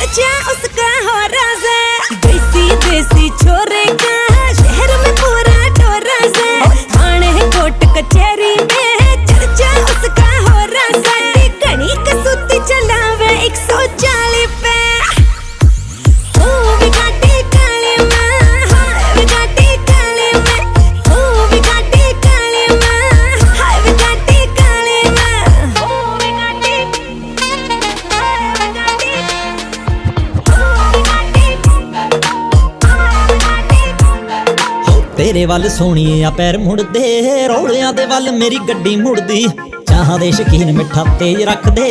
चर्चा उसका हो राज है। देसी देसी छोरे का शहर में पूरा टोरस है। थाने कोर्ट कचहरी में चर्चा उसका हो राज है। घनी कसूती चलावे 140 पे। तेरे वल सोहणीए आ पैर मुड़दे, रौलियां दे वल मेरी गड्डी मुड़दी। चाहां दे शकीन मिठा तेज रखदे।